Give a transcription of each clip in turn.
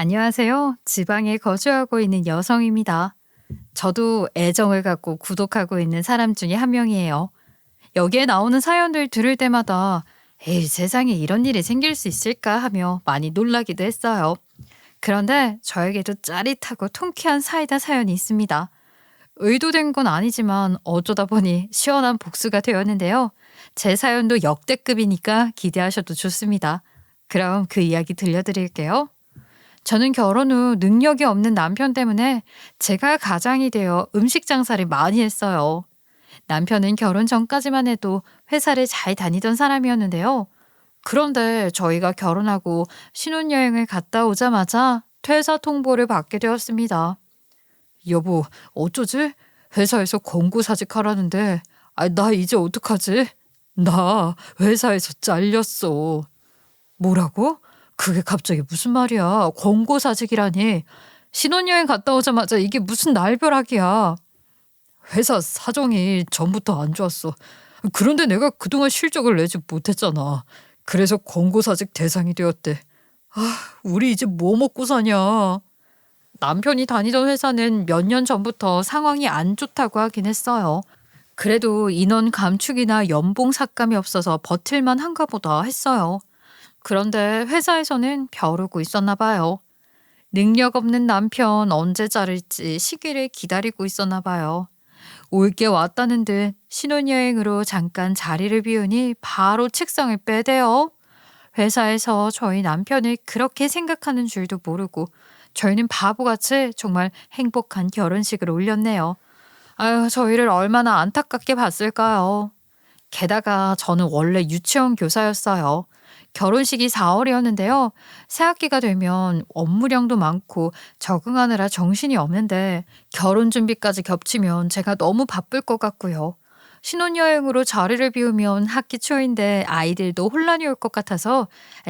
안녕하세요. 지방에 거주하고 있는 여성입니다. 저도 애정을 갖고 구독하고 있는 사람 중에 한 명이에요. 여기에 나오는 사연들 들을 때마다 에이, 세상에 이런 일이 생길 수 있을까 하며 많이 놀라기도 했어요. 그런데 저에게도 짜릿하고 통쾌한 사이다 사연이 있습니다. 의도된 건 아니지만 어쩌다 보니 시원한 복수가 되었는데요. 제 사연도 역대급이니까 기대하셔도 좋습니다. 그럼 그 이야기 들려드릴게요. 저는 결혼 후 능력이 없는 남편 때문에 제가 가장이 되어 음식 장사를 많이 했어요. 남편은 결혼 전까지만 해도 회사를 잘 다니던 사람이었는데요. 그런데 저희가 결혼하고 신혼여행을 갔다 오자마자 퇴사 통보를 받게 되었습니다. 여보, 어쩌지? 회사에서 권고사직하라는데, 나 이제 어떡하지? 나 회사에서 잘렸어. 뭐라고? 그게 갑자기 무슨 말이야? 권고사직이라니. 신혼여행 갔다 오자마자 이게 무슨 날벼락이야. 회사 사정이 전부터 안 좋았어. 그런데 내가 그동안 실적을 내지 못했잖아. 그래서 권고사직 대상이 되었대. 우리 이제 뭐 먹고 사냐? 남편이 다니던 회사는 몇 년 전부터 상황이 안 좋다고 하긴 했어요. 그래도 인원 감축이나 연봉 삭감이 없어서 버틸만 한가 보다 했어요. 그런데 회사에서는 벼르고 있었나 봐요. 능력 없는 남편 언제 자를지 시기를 기다리고 있었나 봐요. 올 게 왔다는 듯 신혼여행으로 잠깐 자리를 비우니 바로 책상을 빼대요. 회사에서 저희 남편을 그렇게 생각하는 줄도 모르고 저희는 바보같이 정말 행복한 결혼식을 올렸네요. 아유, 저희를 얼마나 안타깝게 봤을까요? 게다가 저는 원래 유치원 교사였어요. 결혼식이 4월이었는데요. 새학기가 되면 업무량도 많고 적응하느라 정신이 없는데 결혼 준비까지 겹치면 제가 너무 바쁠 것 같고요. 신혼여행으로 자리를 비우면 학기 초인데 아이들도 혼란이 올 것 같아서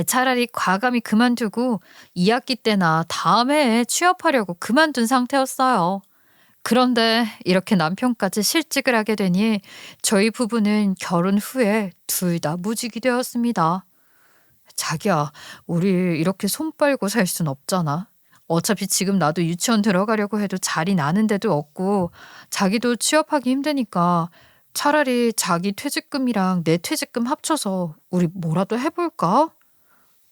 차라리 과감히 그만두고 2학기 때나 다음 해에 취업하려고 그만둔 상태였어요. 그런데 이렇게 남편까지 실직을 하게 되니 저희 부부는 결혼 후에 둘 다 무직이 되었습니다. 자기야, 우리 이렇게 손 빨고 살 순 없잖아. 어차피 지금 나도 유치원 들어가려고 해도 자리 나는 데도 없고 자기도 취업하기 힘드니까 차라리 자기 퇴직금이랑 내 퇴직금 합쳐서 우리 뭐라도 해볼까?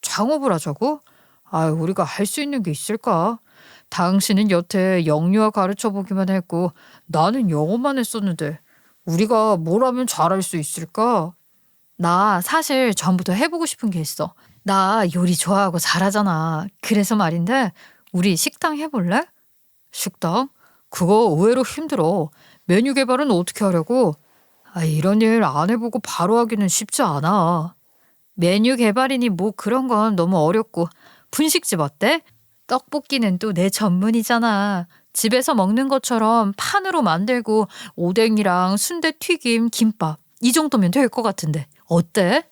창업을 하자고? 우리가 할 수 있는 게 있을까? 당신은 여태 영유아 가르쳐 보기만 했고 나는 영어만 했었는데 우리가 뭘 하면 잘할 수 있을까? 나 사실 전부터 해보고 싶은 게 있어. 나 요리 좋아하고 잘하잖아. 그래서 말인데 우리 식당 해볼래? 식당? 그거 의외로 힘들어. 메뉴 개발은 어떻게 하려고? 이런 일 안 해보고 바로 하기는 쉽지 않아. 메뉴 개발이니 뭐 그런 건 너무 어렵고. 분식집 어때? 떡볶이는 또 내 전문이잖아. 집에서 먹는 것처럼 판으로 만들고 오뎅이랑 순대 튀김, 김밥 이 정도면 될 것 같은데 어때?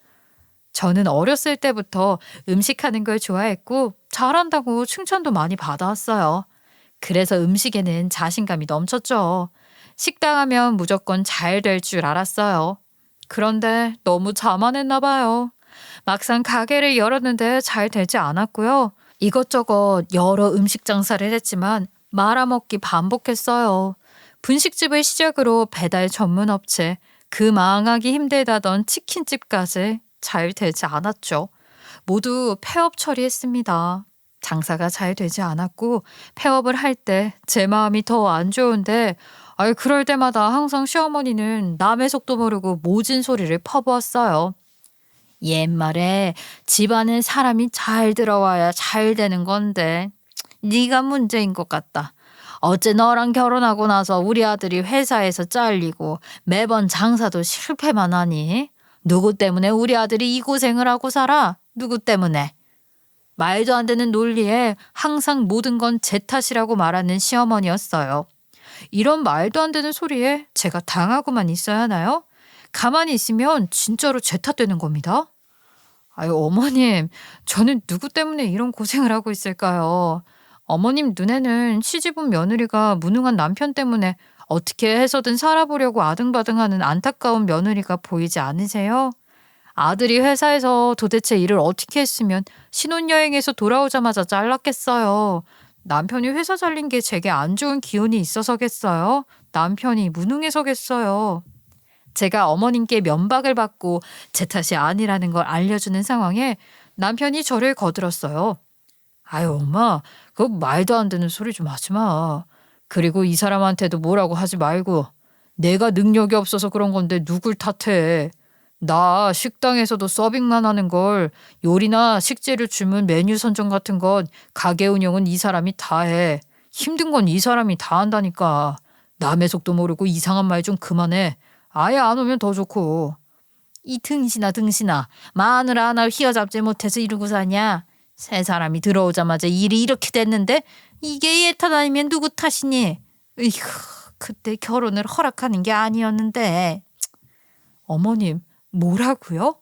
저는 어렸을 때부터 음식하는 걸 좋아했고 잘한다고 칭찬도 많이 받아왔어요. 그래서 음식에는 자신감이 넘쳤죠. 식당 하면 무조건 잘 될 줄 알았어요. 그런데 너무 자만했나 봐요. 막상 가게를 열었는데 잘 되지 않았고요. 이것저것 여러 음식 장사를 했지만 말아먹기 반복했어요. 분식집을 시작으로 배달 전문 업체, 그 망하기 힘들다던 치킨집까지 잘 되지 않았죠. 모두 폐업 처리했습니다. 장사가 잘 되지 않았고 폐업을 할 때 제 마음이 더 안 좋은데 그럴 때마다 항상 시어머니는 남의 속도 모르고 모진 소리를 퍼부었어요. 옛말에 집안에 사람이 잘 들어와야 잘 되는 건데 네가 문제인 것 같다. 어째 너랑 결혼하고 나서 우리 아들이 회사에서 잘리고 매번 장사도 실패만 하니? 누구 때문에 우리 아들이 이 고생을 하고 살아? 누구 때문에? 말도 안 되는 논리에 항상 모든 건 제 탓이라고 말하는 시어머니였어요. 이런 말도 안 되는 소리에 제가 당하고만 있어야 하나요? 가만히 있으면 진짜로 제 탓되는 겁니다. 어머님, 저는 누구 때문에 이런 고생을 하고 있을까요? 어머님 눈에는 시집온 며느리가 무능한 남편 때문에 어떻게 해서든 살아보려고 아등바등하는 안타까운 며느리가 보이지 않으세요? 아들이 회사에서 도대체 일을 어떻게 했으면 신혼여행에서 돌아오자마자 잘랐겠어요. 남편이 회사 잘린 게 제게 안 좋은 기운이 있어서겠어요? 남편이 무능해서겠어요? 제가 어머님께 면박을 받고 제 탓이 아니라는 걸 알려주는 상황에 남편이 저를 거들었어요. 아유, 엄마, 그거 말도 안 되는 소리 좀 하지 마. 그리고 이 사람한테도 뭐라고 하지 말고. 내가 능력이 없어서 그런 건데 누굴 탓해. 나 식당에서도 서빙만 하는 걸 요리나 식재료 주문 메뉴 선정 같은 건 가게 운영은 이 사람이 다 해. 힘든 건 이 사람이 다 한다니까. 남의 속도 모르고 이상한 말 좀 그만해. 아예 안 오면 더 좋고. 이 등신아 마누라 하나 휘어잡지 못해서 이러고 사냐. 새 사람이 들어오자마자 일이 이렇게 됐는데 이게 얘 탓 아니면 누구 탓이니. 으이구, 그때 결혼을 허락하는 게 아니었는데. 어머님, 뭐라고요?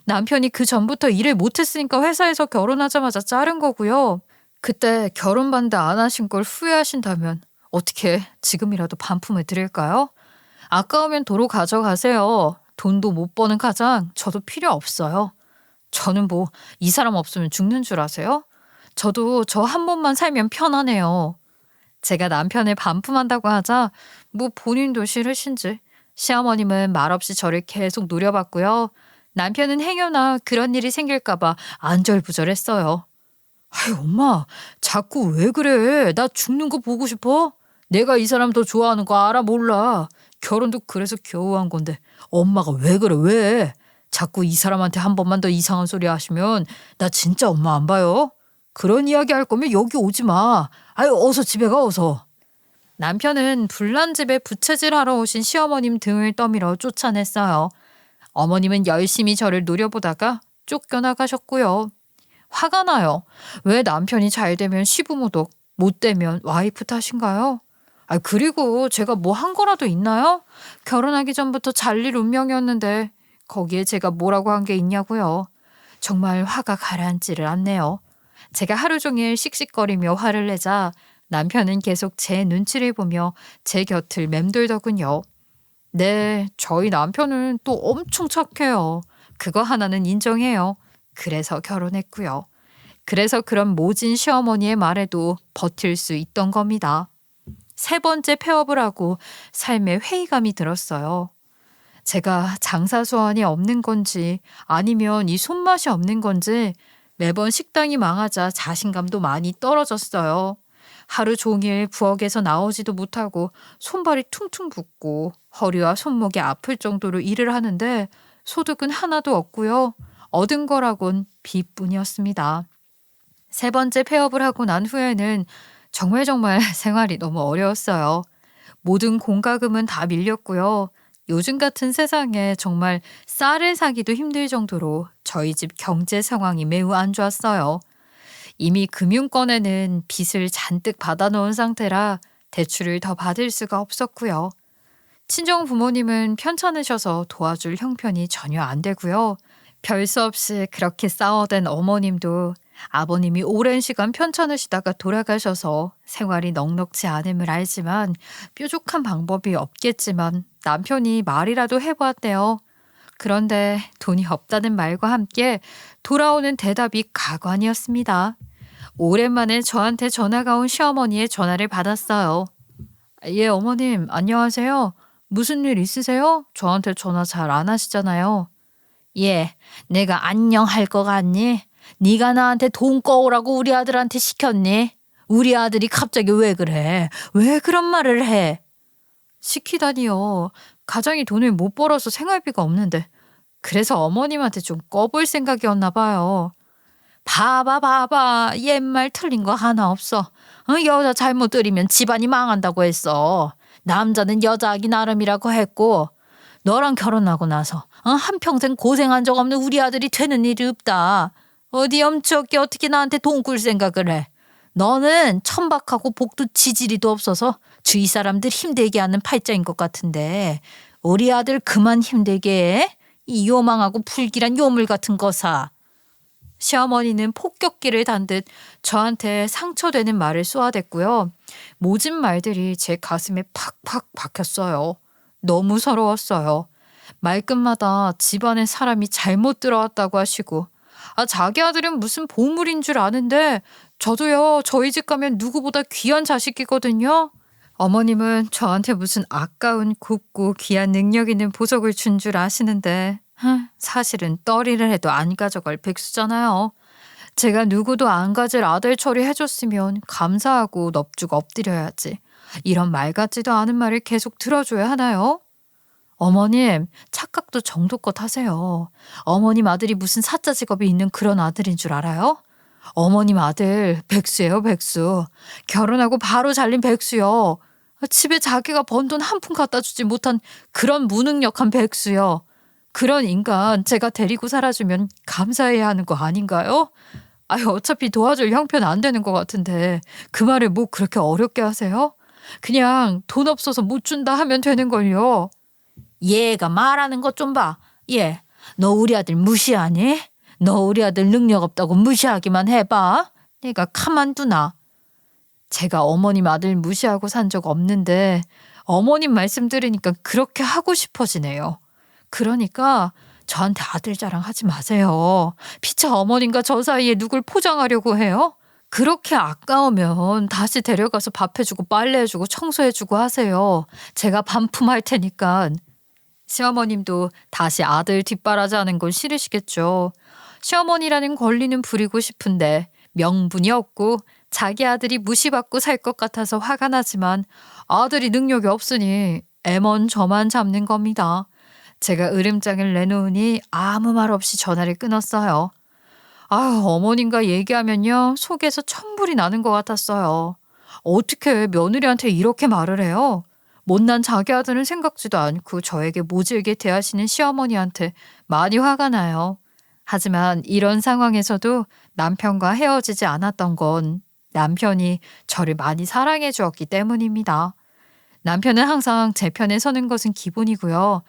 남편이 그 전부터 일을 못했으니까 회사에서 결혼하자마자 자른 거고요. 그때 결혼 반대 안 하신 걸 후회하신다면 어떻게 지금이라도 반품을 드릴까요? 아까우면 도로 가져가세요. 돈도 못 버는 가장 저도 필요 없어요. 저는 뭐 이 사람 없으면 죽는 줄 아세요? 저도 저 한 번만 살면 편하네요. 제가 남편을 반품한다고 하자 뭐 본인도 싫으신지 시어머님은 말없이 저를 계속 노려봤고요. 남편은 행여나 그런 일이 생길까봐 안절부절했어요. 아유, 엄마, 자꾸 왜 그래? 나 죽는 거 보고 싶어? 내가 이 사람 더 좋아하는 거 알아? 몰라. 결혼도 그래서 겨우 한 건데 엄마가 왜 그래? 왜? 자꾸 이 사람한테 한 번만 더 이상한 소리 하시면 나 진짜 엄마 안 봐요. 그런 이야기 할 거면 여기 오지 마. 아유, 어서 집에 가, 어서. 남편은 불난 집에 부채질하러 오신 시어머님 등을 떠밀어 쫓아냈어요. 어머님은 열심히 저를 노려보다가 쫓겨나가셨고요. 화가 나요. 왜 남편이 잘 되면 시부모독, 못 되면 와이프 탓인가요? 그리고 제가 뭐 한 거라도 있나요? 결혼하기 전부터 잘릴 운명이었는데 거기에 제가 뭐라고 한 게 있냐고요. 정말 화가 가라앉지를 않네요. 제가 하루 종일 씩씩거리며 화를 내자 남편은 계속 제 눈치를 보며 제 곁을 맴돌더군요. 네, 저희 남편은 또 엄청 착해요. 그거 하나는 인정해요. 그래서 결혼했고요. 그래서 그런 모진 시어머니의 말에도 버틸 수 있던 겁니다. 세 번째 폐업을 하고 삶에 회의감이 들었어요. 제가 장사 수완이 없는 건지 아니면 이 손맛이 없는 건지 매번 식당이 망하자 자신감도 많이 떨어졌어요. 하루 종일 부엌에서 나오지도 못하고 손발이 퉁퉁 붓고 허리와 손목이 아플 정도로 일을 하는데 소득은 하나도 없고요. 얻은 거라곤 빚뿐이었습니다. 세 번째 폐업을 하고 난 후에는 정말 생활이 너무 어려웠어요. 모든 공과금은 다 밀렸고요. 요즘 같은 세상에 정말 쌀을 사기도 힘들 정도로 저희 집 경제 상황이 매우 안 좋았어요. 이미 금융권에는 빚을 잔뜩 받아놓은 상태라 대출을 더 받을 수가 없었고요. 친정 부모님은 편찮으셔서 도와줄 형편이 전혀 안 되고요. 별 수 없이 그렇게 싸워댄 어머님도 아버님이 오랜 시간 편찮으시다가 돌아가셔서 생활이 넉넉지 않음을 알지만 뾰족한 방법이 없겠지만 남편이 말이라도 해보았대요. 그런데 돈이 없다는 말과 함께 돌아오는 대답이 가관이었습니다. 오랜만에 저한테 전화가 온 시어머니의 전화를 받았어요. 예, 어머님, 안녕하세요. 무슨 일 있으세요? 저한테 전화 잘 안 하시잖아요. 예, 내가 안녕할 거 같니? 네가 나한테 돈 꺼오라고 우리 아들한테 시켰니? 우리 아들이 갑자기 왜 그래? 왜 그런 말을 해? 시키다니요. 가장이 돈을 못 벌어서 생활비가 없는데 그래서 어머님한테 좀 꺼볼 생각이었나 봐요. 봐봐. 옛말 틀린 거 하나 없어. 여자 잘못 들이면 집안이 망한다고 했어. 남자는 여자하기 나름이라고 했고 너랑 결혼하고 나서 한평생 고생한 적 없는 우리 아들이 되는 일이 없다. 어디 엄청게 어떻게 나한테 돈 꿀 생각을 해. 너는 천박하고 복도 지지리도 없어서 주위 사람들 힘들게 하는 팔자인 것 같은데 우리 아들 그만 힘들게 해. 이 요망하고 불길한 요물 같은 거사. 시어머니는 폭격기를 단 듯 저한테 상처되는 말을 쏘아댔고요. 모진 말들이 제 가슴에 팍팍 박혔어요. 너무 서러웠어요. 말끝마다 집안에 사람이 잘못 들어왔다고 하시고, 자기 아들은 무슨 보물인 줄 아는데 저도요, 저희 집 가면 누구보다 귀한 자식이거든요. 어머님은 저한테 무슨 아까운 곱고 귀한 능력 있는 보석을 준 줄 아시는데 사실은 떨이를 해도 안 가져갈 백수잖아요. 제가 누구도 안 가질 아들 처리해줬으면 감사하고 넙죽 엎드려야지. 이런 말 같지도 않은 말을 계속 들어줘야 하나요? 어머님, 착각도 정도껏 하세요. 어머님 아들이 무슨 사자 직업이 있는 그런 아들인 줄 알아요? 어머님 아들 백수예요, 백수. 결혼하고 바로 잘린 백수요. 집에 자기가 번 돈 한 푼 갖다 주지 못한 그런 무능력한 백수요. 그런 인간 제가 데리고 살아주면 감사해야 하는 거 아닌가요? 어차피 도와줄 형편 안 되는 것 같은데 그 말을 뭐 그렇게 어렵게 하세요? 그냥 돈 없어서 못 준다 하면 되는걸요. 얘가 말하는 것 좀 봐. 얘, 너 우리 아들 무시하니? 너 우리 아들 능력 없다고 무시하기만 해봐. 내가 가만두나. 제가 어머님 아들 무시하고 산 적 없는데 어머님 말씀 들으니까 그렇게 하고 싶어지네요. 그러니까 저한테 아들 자랑하지 마세요. 피차 어머님과 저 사이에 누굴 포장하려고 해요? 그렇게 아까우면 다시 데려가서 밥 해주고 빨래해주고 청소해주고 하세요. 제가 반품할 테니까. 시어머님도 다시 아들 뒷바라지하는 건 싫으시겠죠. 시어머니라는 권리는 부리고 싶은데 명분이 없고 자기 아들이 무시받고 살 것 같아서 화가 나지만 아들이 능력이 없으니 애먼 저만 잡는 겁니다. 제가 으름장을 내놓으니 아무 말 없이 전화를 끊었어요. 어머님과 얘기하면요, 속에서 천불이 나는 것 같았어요. 어떻게 며느리한테 이렇게 말을 해요? 못난 자기 아들은 생각지도 않고 저에게 모질게 대하시는 시어머니한테 많이 화가 나요. 하지만 이런 상황에서도 남편과 헤어지지 않았던 건 남편이 저를 많이 사랑해 주었기 때문입니다. 남편은 항상 제 편에 서는 것은 기본이고요.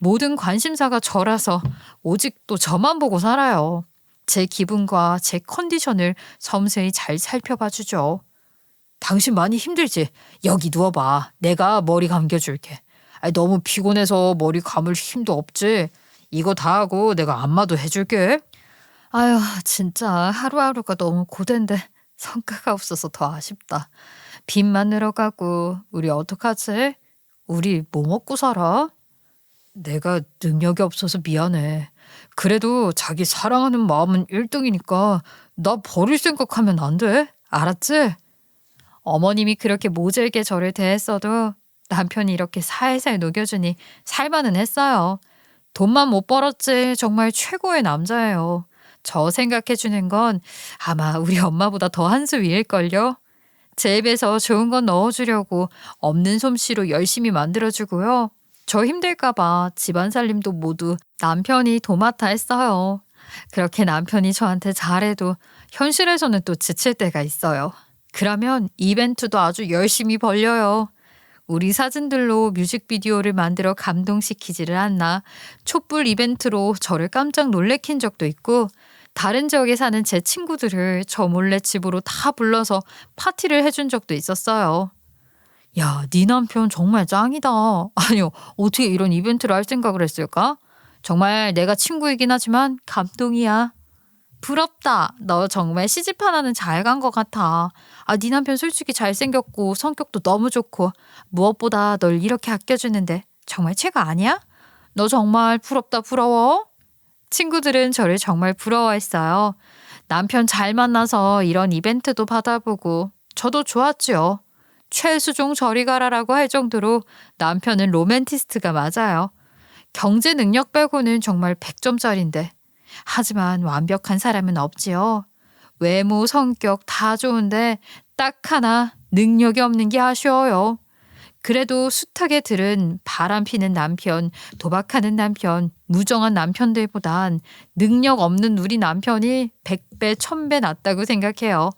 모든 관심사가 저라서 오직 또 저만 보고 살아요. 제 기분과 제 컨디션을 섬세히 잘 살펴봐 주죠. 당신 많이 힘들지? 여기 누워봐. 내가 머리 감겨줄게. 너무 피곤해서 머리 감을 힘도 없지? 이거 다 하고 내가 안마도 해줄게. 진짜 하루하루가 너무 고된데 성과가 없어서 더 아쉽다. 빚만 늘어가고 우리 어떡하지? 우리 뭐 먹고 살아? 내가 능력이 없어서 미안해. 그래도 자기 사랑하는 마음은 1등이니까 나 버릴 생각하면 안 돼. 알았지? 어머님이 그렇게 모질게 저를 대했어도 남편이 이렇게 살살 녹여주니 살만은 했어요. 돈만 못 벌었지 정말 최고의 남자예요. 저 생각해주는 건 아마 우리 엄마보다 더 한 수 위일걸요. 제 입에서 좋은 건 넣어주려고 없는 솜씨로 열심히 만들어주고요. 저 힘들까봐 집안 살림도 모두 남편이 도맡아 했어요. 그렇게 남편이 저한테 잘해도 현실에서는 또 지칠 때가 있어요. 그러면 이벤트도 아주 열심히 벌려요. 우리 사진들로 뮤직비디오를 만들어 감동시키지를 않나 촛불 이벤트로 저를 깜짝 놀래킨 적도 있고 다른 지역에 사는 제 친구들을 저 몰래 집으로 다 불러서 파티를 해준 적도 있었어요. 야, 네 남편 정말 짱이다. 아니요, 어떻게 이런 이벤트를 할 생각을 했을까? 정말 내가 친구이긴 하지만 감동이야. 부럽다. 너 정말 시집 하나는 잘 간 것 같아. 네 남편 솔직히 잘생겼고 성격도 너무 좋고 무엇보다 널 이렇게 아껴주는데 정말 최고 아니야? 너 정말 부럽다 부러워. 친구들은 저를 정말 부러워했어요. 남편 잘 만나서 이런 이벤트도 받아보고 저도 좋았죠. 최수종 저리 가라라고 할 정도로 남편은 로맨티스트가 맞아요. 경제 능력 빼고는 정말 100점짜리인데 하지만 완벽한 사람은 없지요. 외모, 성격 다 좋은데 딱 하나 능력이 없는 게 아쉬워요. 그래도 숱하게 들은 바람피는 남편, 도박하는 남편, 무정한 남편들보단 능력 없는 우리 남편이 100배, 1000배 낫다고 생각해요.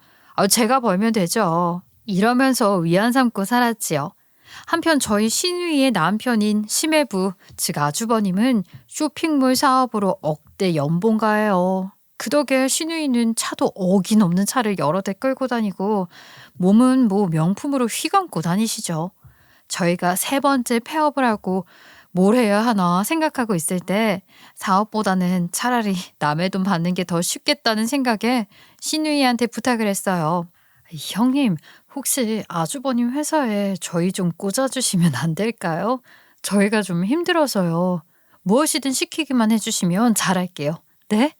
제가 벌면 되죠. 이러면서 위안 삼고 살았지요. 한편 저희 시누이의 남편인 심해부, 즉 아주버님은 쇼핑몰 사업으로 억대 연봉가예요. 그 덕에 시누이는 차도 억이 넘는 차를 여러 대 끌고 다니고 몸은 뭐 명품으로 휘감고 다니시죠. 저희가 3번째 폐업을 하고 뭘 해야 하나 생각하고 있을 때 사업보다는 차라리 남의 돈 받는 게 더 쉽겠다는 생각에 신우이한테 부탁을 했어요. 형님, 혹시 아주버님 회사에 저희 좀 꽂아주시면 안 될까요? 저희가 좀 힘들어서요. 무엇이든 시키기만 해주시면 잘할게요. 네?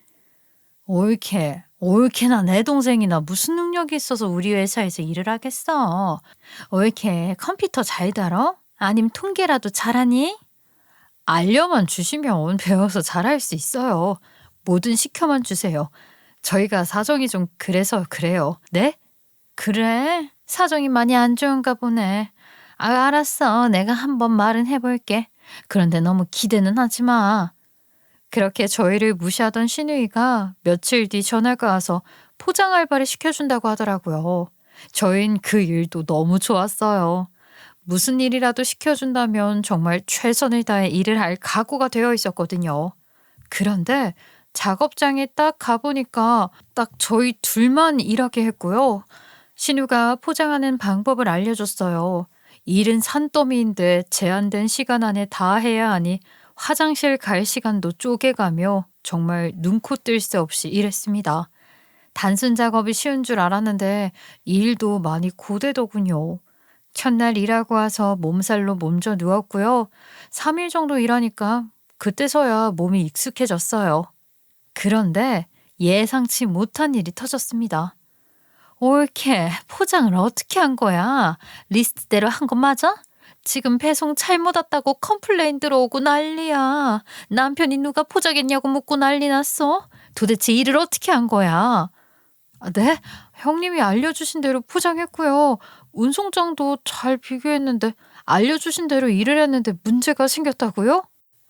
옳게나 내 동생이나 무슨 능력이 있어서 우리 회사에서 일을 하겠어. 옳게 컴퓨터 잘 다뤄? 아님 통계라도 잘하니? 알려만 주시면 배워서 잘할 수 있어요. 뭐든 시켜만 주세요. 저희가 사정이 좀 그래서 그래요. 네? 그래? 사정이 많이 안 좋은가 보네. 아, 알았어. 내가 한번 말은 해볼게. 그런데 너무 기대는 하지 마. 그렇게 저희를 무시하던 신우이가 며칠 뒤 전화가 와서 포장 알바를 시켜준다고 하더라고요. 저흰 그 일도 너무 좋았어요. 무슨 일이라도 시켜준다면 정말 최선을 다해 일을 할 각오가 되어 있었거든요. 그런데 작업장에 딱 가보니까 딱 저희 둘만 일하게 했고요. 신우가 포장하는 방법을 알려줬어요. 일은 산더미인데 제한된 시간 안에 다 해야 하니 화장실 갈 시간도 쪼개가며 정말 눈코 뜰 새 없이 일했습니다. 단순 작업이 쉬운 줄 알았는데 이 일도 많이 고되더군요. 첫날 일하고 와서 몸살로 몸져 누웠고요. 3일 정도 일하니까 그때서야 몸이 익숙해졌어요. 그런데 예상치 못한 일이 터졌습니다. 옳게 포장을 어떻게 한 거야? 리스트대로 한 거 맞아? 지금 배송 잘못 왔다고 컴플레인 들어오고 난리야. 남편이 누가 포장했냐고 묻고 난리 났어. 도대체 일을 어떻게 한 거야? 아, 네? 형님이 알려주신 대로 포장했고요. 운송장도 잘 비교했는데 알려주신 대로 일을 했는데 문제가 생겼다고요?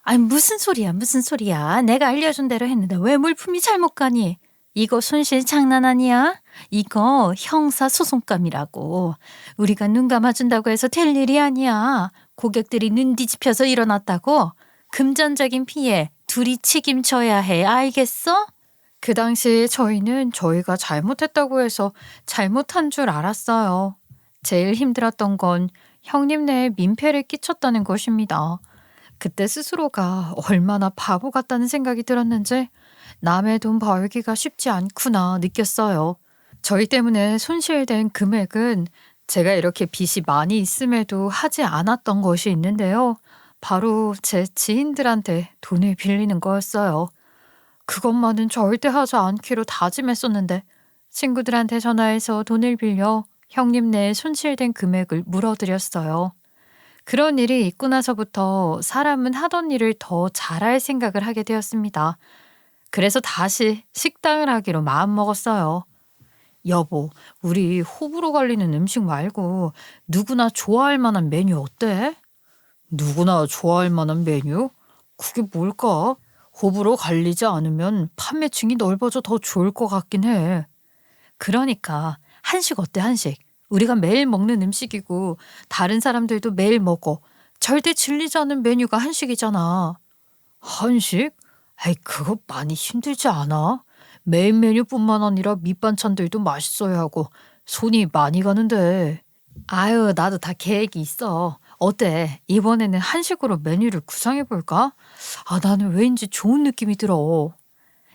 아니 무슨 소리야 무슨 소리야. 내가 알려준 대로 했는데 왜 물품이 잘못 가니? 이거 손실 장난 아니야? 이거 형사소송감이라고. 우리가 눈 감아준다고 해서 될 일이 아니야. 고객들이 눈 뒤집혀서 일어났다고? 금전적인 피해 둘이 책임져야 해. 알겠어? 그 당시 저희는 저희가 잘못했다고 해서 잘못한 줄 알았어요. 제일 힘들었던 건 형님네에 민폐를 끼쳤다는 것입니다. 그때 스스로가 얼마나 바보 같다는 생각이 들었는지 남의 돈 벌기가 쉽지 않구나 느꼈어요. 저희 때문에 손실된 금액은 제가 이렇게 빚이 많이 있음에도 하지 않았던 것이 있는데요. 바로 제 지인들한테 돈을 빌리는 거였어요. 그것만은 절대 하지 않기로 다짐했었는데 친구들한테 전화해서 돈을 빌려 형님네에 손실된 금액을 물어드렸어요. 그런 일이 있고 나서부터 사람은 하던 일을 더 잘할 생각을 하게 되었습니다. 그래서 다시 식당을 하기로 마음먹었어요. 여보, 우리 호불호 갈리는 음식 말고 누구나 좋아할 만한 메뉴 어때? 누구나 좋아할 만한 메뉴? 그게 뭘까? 호불호 갈리지 않으면 판매층이 넓어져 더 좋을 것 같긴 해. 그러니까 한식 어때 한식? 우리가 매일 먹는 음식이고 다른 사람들도 매일 먹어. 절대 질리지 않은 메뉴가 한식이잖아. 한식? 에이, 그거 많이 힘들지 않아? 메인 메뉴뿐만 아니라 밑반찬들도 맛있어야 하고 손이 많이 가는데. 아유, 나도 다 계획이 있어. 어때? 이번에는 한식으로 메뉴를 구상해볼까? 아, 나는 왠지 좋은 느낌이 들어.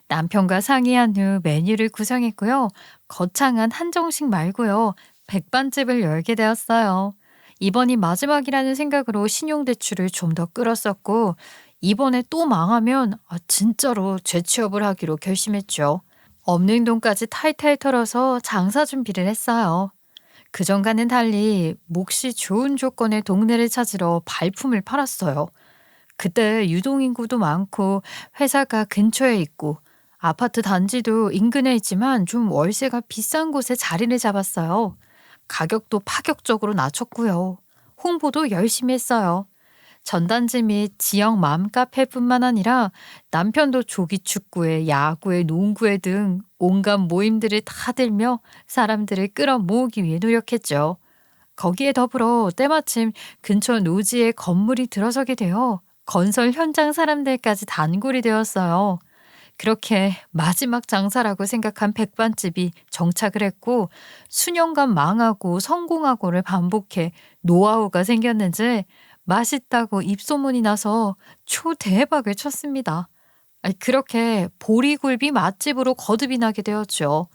남편과 상의한 후 메뉴를 구성했고요. 거창한 한정식 말고요. 백반집을 열게 되었어요. 이번이 마지막이라는 생각으로 신용대출을 좀 더 끌었었고 이번에 또 망하면 진짜로 재취업을 하기로 결심했죠. 없는 돈까지 탈탈 털어서 장사 준비를 했어요. 그전과는 달리 몫이 좋은 조건의 동네를 찾으러 발품을 팔았어요. 그때 유동인구도 많고 회사가 근처에 있고 아파트 단지도 인근에 있지만 좀 월세가 비싼 곳에 자리를 잡았어요. 가격도 파격적으로 낮췄고요. 홍보도 열심히 했어요. 전단지 및 지역 맘카페뿐만 아니라 남편도 조기축구에 야구에 농구에 등 온갖 모임들을 다 들며 사람들을 끌어모으기 위해 노력했죠. 거기에 더불어 때마침 근처 노지에 건물이 들어서게 되어 건설 현장 사람들까지 단골이 되었어요. 그렇게 마지막 장사라고 생각한 백반집이 정착을 했고 수년간 망하고 성공하고를 반복해 노하우가 생겼는지 맛있다고 입소문이 나서 초대박을 쳤습니다. 그렇게 보리굴비 맛집으로 거듭이 나게 되었죠.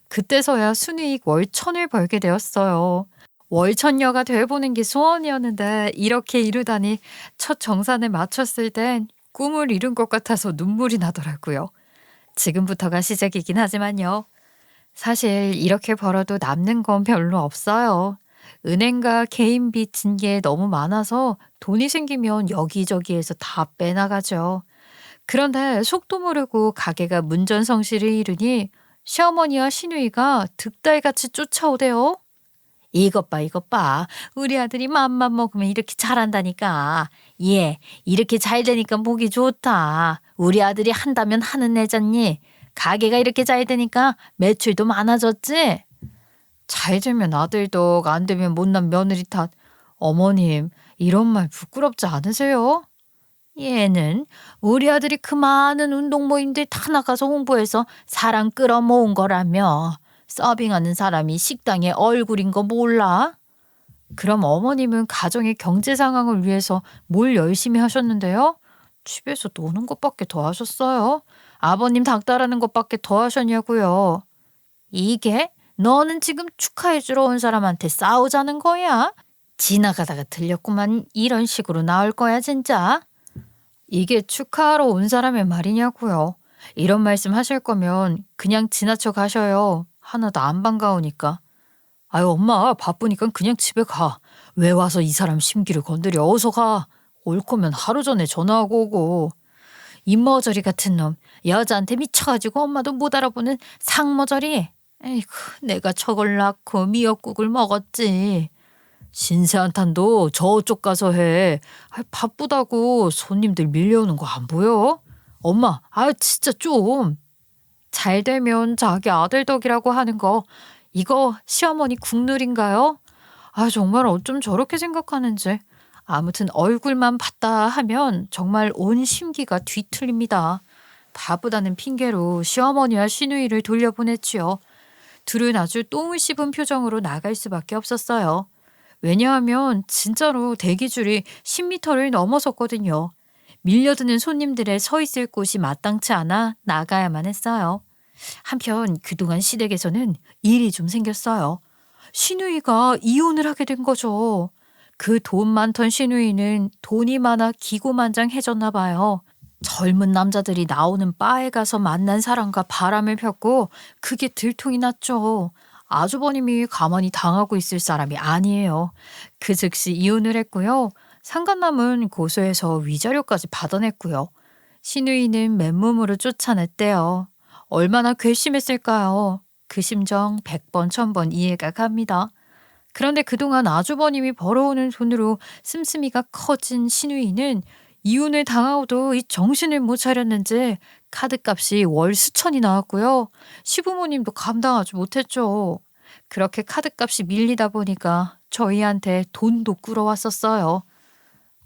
그때서야 순이익 월천을 벌게 되었어요. 월천녀가 돼보는 게 소원이었는데 이렇게 이루다니 첫 정산을 마쳤을 땐 꿈을 이룬 것 같아서 눈물이 나더라고요. 지금부터가 시작이긴 하지만요. 사실 이렇게 벌어도 남는 건 별로 없어요. 은행과 개인 빚 진 게 너무 많아서 돈이 생기면 여기저기에서 다 빼나가죠. 그런데 속도 모르고 가게가 문전성시를 이루니 시어머니와 시누이가 득달같이 쫓아오대요. 이것 봐, 이것 봐. 우리 아들이 맘만 먹으면 이렇게 잘한다니까. 얘, 이렇게 잘 되니까 보기 좋다. 우리 아들이 한다면 하는 애잖니. 가게가 이렇게 잘 되니까 매출도 많아졌지? 잘 되면 아들 덕, 안 되면 못난 며느리 탓. 어머님, 이런 말 부끄럽지 않으세요? 얘는 우리 아들이 그 많은 운동 모임들 다 나가서 홍보해서 사람 끌어모은 거라며. 서빙하는 사람이 식당에 얼굴인 거 몰라? 그럼 어머님은 가정의 경제 상황을 위해서 뭘 열심히 하셨는데요? 집에서 노는 것밖에 더 하셨어요? 아버님 닥달하는 것밖에 더 하셨냐고요? 이게 너는 지금 축하해주러 온 사람한테 싸우자는 거야? 지나가다가 들렸구만. 이런 식으로 나올 거야 진짜. 이게 축하하러 온 사람의 말이냐고요. 이런 말씀 하실 거면 그냥 지나쳐 가셔요. 하나도 안 반가우니까. 아유 엄마 바쁘니까 그냥 집에 가. 왜 와서 이 사람 심기를 건드려. 어서 가. 올 거면 하루 전에 전화하고 오고. 이머저리 같은 놈. 여자한테 미쳐가지고 엄마도 못 알아보는 상머저리. 에이구 내가 저걸 낳고 미역국을 먹었지. 신세한탄도 저쪽 가서 해. 바쁘다고 손님들 밀려오는 거 안 보여? 엄마, 진짜 좀. 잘 되면 자기 아들 덕이라고 하는 거 이거 시어머니 국룰인가요? 정말 어쩜 저렇게 생각하는지. 아무튼 얼굴만 봤다 하면 정말 온 심기가 뒤틀립니다. 바쁘다는 핑계로 시어머니와 시누이를 돌려보냈지요. 둘은 아주 똥을 씹은 표정으로 나갈 수밖에 없었어요. 왜냐하면 진짜로 대기줄이 10m를 넘어섰거든요. 밀려드는 손님들의 서 있을 곳이 마땅치 않아 나가야만 했어요. 한편 그동안 시댁에서는 일이 좀 생겼어요. 시누이가 이혼을 하게 된 거죠. 그 돈 많던 시누이는 돈이 많아 기고만장해졌나 봐요. 젊은 남자들이 나오는 바에 가서 만난 사람과 바람을 폈고 그게 들통이 났죠. 아주버님이 가만히 당하고 있을 사람이 아니에요. 그 즉시 이혼을 했고요. 상간남은 고소해서 위자료까지 받아냈고요. 시누이는 맨몸으로 쫓아냈대요. 얼마나 괘씸했을까요? 그 심정 100번 1000번 이해가 갑니다. 그런데 그동안 아주버님이 벌어오는 돈으로 씀씀이가 커진 시누이는 이혼을 당하고도 이 정신을 못 차렸는지 카드값이 월 수천이 나왔고요. 시부모님도 감당하지 못했죠. 그렇게 카드값이 밀리다 보니까 저희한테 돈도 끌어왔었어요.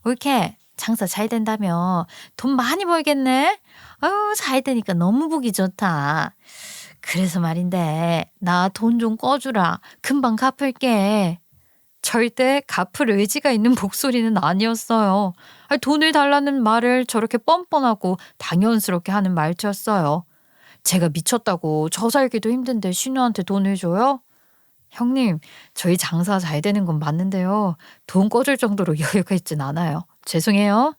올케 장사 잘 된다며 돈 많이 벌겠네? 아유 잘 되니까 너무 보기 좋다. 그래서 말인데 나 돈 좀 꺼주라. 금방 갚을게. 절대 갚을 의지가 있는 목소리는 아니었어요. 돈을 달라는 말을 저렇게 뻔뻔하고 당연스럽게 하는 말투였어요. 제가 미쳤다고 저 살기도 힘든데 신우한테 돈을 줘요? 형님, 저희 장사 잘 되는 건 맞는데요. 돈 꺼줄 정도로 여유가 있진 않아요. 죄송해요.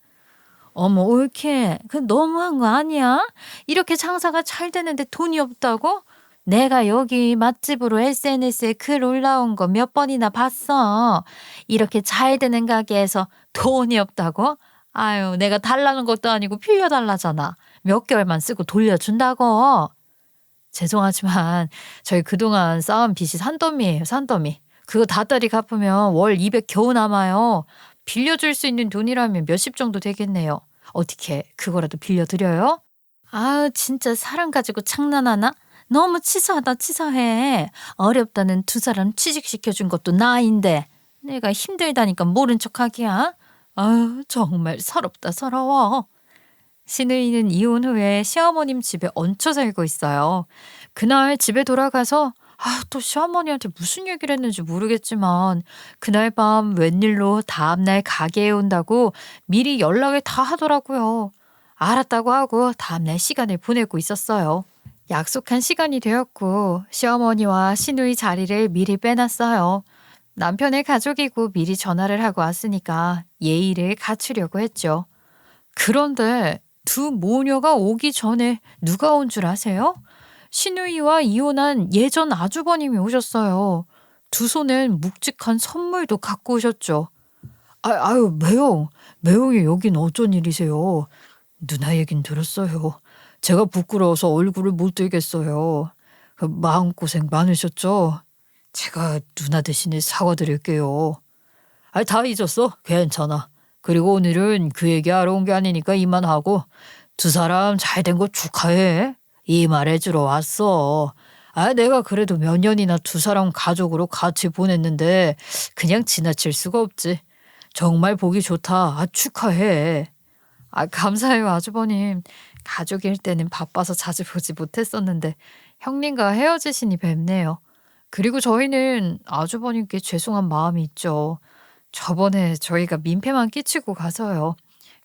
어머, 옳게. 그 너무한 거 아니야? 이렇게 장사가 잘 되는데 돈이 없다고? 내가 여기 맛집으로 SNS에 글 올라온 거 몇 번이나 봤어. 이렇게 잘 되는 가게에서 돈이 없다고? 아유, 내가 달라는 것도 아니고 빌려달라잖아. 몇 개월만 쓰고 돌려준다고. 죄송하지만 저희 그동안 쌓은 빚이 산더미예요, 산더미. 그거 다달이 갚으면 월 200 겨우 남아요. 빌려줄 수 있는 돈이라면 몇십 정도 되겠네요. 어떻게 그거라도 빌려드려요? 진짜 사람 가지고 장난하나? 너무 치사하다 치사해. 어렵다는 두 사람 취직시켜준 것도 나인데 내가 힘들다니까 모른 척하기야. 정말 서럽다 서러워. 시누이는 이혼 후에 시어머님 집에 얹혀 살고 있어요. 그날 집에 돌아가서 또 시어머니한테 무슨 얘기를 했는지 모르겠지만 그날 밤 웬일로 다음날 가게에 온다고 미리 연락을 다 하더라고요. 알았다고 하고 다음날 시간을 보내고 있었어요. 약속한 시간이 되었고 시어머니와 시누이 자리를 미리 빼놨어요. 남편의 가족이고 미리 전화를 하고 왔으니까 예의를 갖추려고 했죠. 그런데 두 모녀가 오기 전에 누가 온 줄 아세요? 시누이와 이혼한 예전 아주버님이 오셨어요. 두 손엔 묵직한 선물도 갖고 오셨죠. 아유, 매형이 여긴 어쩐 일이세요? 누나 얘긴 들었어요. 제가 부끄러워서 얼굴을 못 들겠어요. 마음고생 많으셨죠? 제가 누나 대신에 사과드릴게요. 다 잊었어. 괜찮아. 그리고 오늘은 그 얘기하러 온 게 아니니까 이만하고 두 사람 잘 된 거 축하해. 이 말해주러 왔어. 내가 그래도 몇 년이나 두 사람 가족으로 같이 보냈는데 그냥 지나칠 수가 없지. 정말 보기 좋다. 축하해. 감사해요, 아주버님. 가족일 때는 바빠서 자주 보지 못했었는데 형님과 헤어지시니 뵙네요. 그리고 저희는 아주버님께 죄송한 마음이 있죠. 저번에 저희가 민폐만 끼치고 가서요.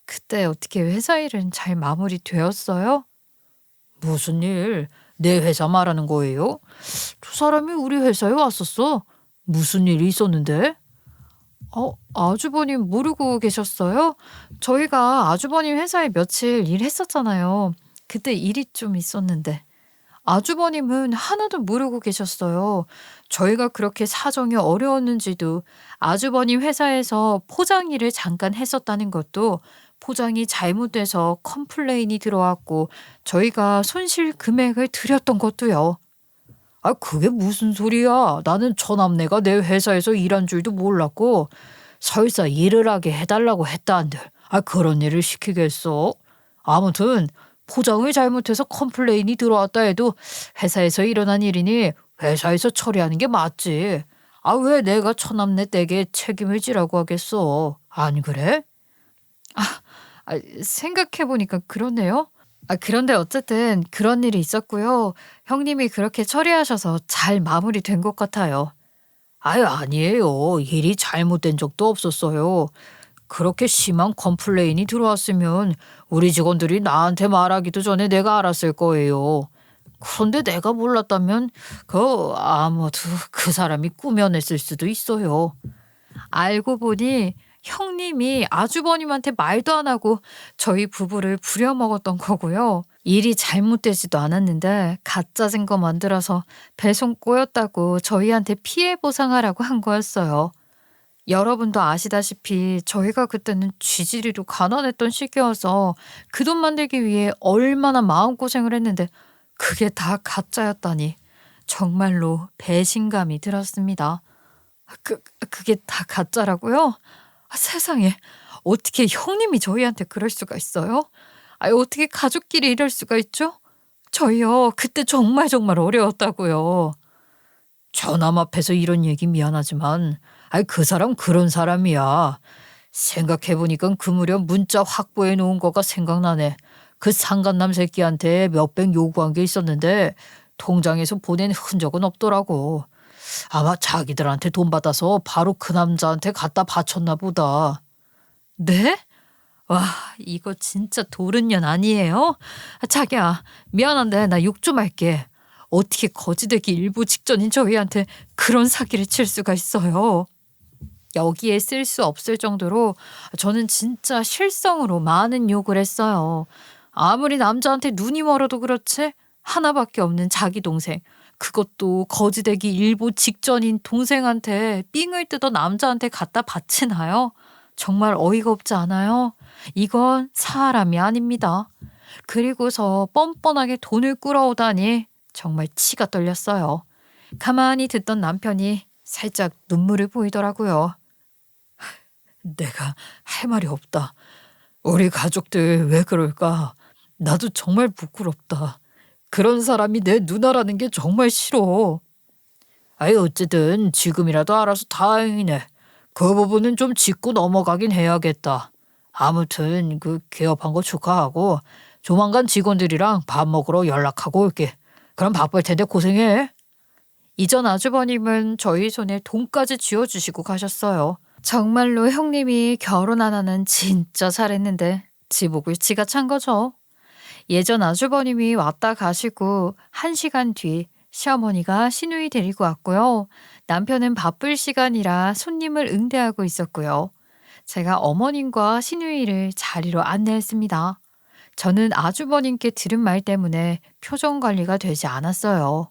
그때 어떻게 회사 일은 잘 마무리되었어요? 무슨 일? 내 회사 말하는 거예요? 두 사람이 우리 회사에 왔었어. 무슨 일이 있었는데? 아주버님 모르고 계셨어요? 저희가 아주버님 회사에 며칠 일했었잖아요. 그때 일이 좀 있었는데. 아주버님은 하나도 모르고 계셨어요. 저희가 그렇게 사정이 어려웠는지도 아주버님 회사에서 포장 일을 잠깐 했었다는 것도 포장이 잘못돼서 컴플레인이 들어왔고 저희가 손실 금액을 드렸던 것도요. 그게 무슨 소리야. 나는 처남네가 내 회사에서 일한 줄도 몰랐고 설사 일을 하게 해달라고 했다는데 그런 일을 시키겠어? 아무튼 포장을 잘못해서 컴플레인이 들어왔다 해도 회사에서 일어난 일이니 회사에서 처리하는 게 맞지. 왜 내가 처남네 댁에 책임을 지라고 하겠어. 안 그래? 생각해보니까 그러네요. 그런데 어쨌든 그런 일이 있었고요. 형님이 그렇게 처리하셔서 잘 마무리된 것 같아요. 아니에요. 일이 잘못된 적도 없었어요. 그렇게 심한 컴플레인이 들어왔으면 우리 직원들이 나한테 말하기도 전에 내가 알았을 거예요. 그런데 내가 몰랐다면 아무도 그 사람이 꾸며냈을 수도 있어요. 알고 보니 형님이 아주버님한테 말도 안 하고 저희 부부를 부려먹었던 거고요. 일이 잘못되지도 않았는데 가짜 증거 만들어서 배송 꼬였다고 저희한테 피해 보상하라고 한 거였어요. 여러분도 아시다시피 저희가 그때는 쥐지리로 가난했던 시기여서 그 돈 만들기 위해 얼마나 마음고생을 했는데 그게 다 가짜였다니 정말로 배신감이 들었습니다. 그게 다 가짜라고요? 세상에 어떻게 형님이 저희한테 그럴 수가 있어요? 어떻게 가족끼리 이럴 수가 있죠? 저희요 그때 정말 어려웠다고요. 저남 앞에서 이런 얘기 미안하지만 그 사람 그런 사람이야. 생각해보니까 그 무렵 문자 확보해 놓은 거가 생각나네. 그 상간남 새끼한테 몇백 요구한 게 있었는데 통장에서 보낸 흔적은 없더라고. 아마 자기들한테 돈 받아서 바로 그 남자한테 갖다 바쳤나 보다. 네? 와, 이거 진짜 도른년 아니에요? 자기야, 미안한데 나 욕 좀 할게. 어떻게 거지되기 일부 직전인 저희한테 그런 사기를 칠 수가 있어요. 여기에 쓸 수 없을 정도로 저는 진짜 실성으로 많은 욕을 했어요. 아무리 남자한테 눈이 멀어도 그렇지 하나밖에 없는 자기 동생. 그것도 거지되기 일보 직전인 동생한테 삥을 뜯어 남자한테 갖다 바치나요? 정말 어이가 없지 않아요? 이건 사람이 아닙니다. 그리고서 뻔뻔하게 돈을 끌어오다니 정말 치가 떨렸어요. 가만히 듣던 남편이 살짝 눈물을 보이더라고요. 내가 할 말이 없다. 우리 가족들 왜 그럴까? 나도 정말 부끄럽다. 그런 사람이 내 누나라는 게 정말 싫어. 어쨌든 지금이라도 알아서 다행이네. 그 부분은 좀 짚고 넘어가긴 해야겠다. 아무튼 개업한 거 축하하고 조만간 직원들이랑 밥 먹으러 연락하고 올게. 그럼 바쁠 텐데 고생해. 이전 아주버님은 저희 손에 돈까지 쥐어주시고 가셨어요. 정말로 형님이 결혼 하나는 진짜 잘했는데 지목을 지가 찬 거죠. 예전 아주버님이 왔다 가시고 1시간 뒤 시어머니가 시누이 데리고 왔고요. 남편은 바쁠 시간이라 손님을 응대하고 있었고요. 제가 어머님과 시누이를 자리로 안내했습니다. 저는 아주버님께 들은 말 때문에 표정 관리가 되지 않았어요.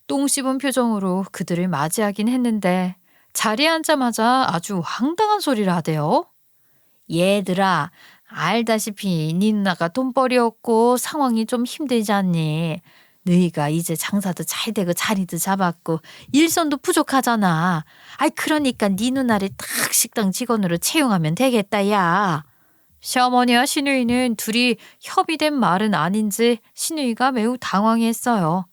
똥 씹은 표정으로 그들을 맞이하긴 했는데 자리에 앉자마자 아주 황당한 소리를 하대요. 얘들아, 알다시피 네 누나가 돈벌이 없고 상황이 좀 힘들지 않니? 너희가 이제 장사도 잘 되고 자리도 잡았고 일손도 부족하잖아. 아이 그러니까 네 누나를 딱 식당 직원으로 채용하면 되겠다 야. 시어머니와 시누이는 둘이 협의된 말은 아닌지 시누이가 매우 당황했어요.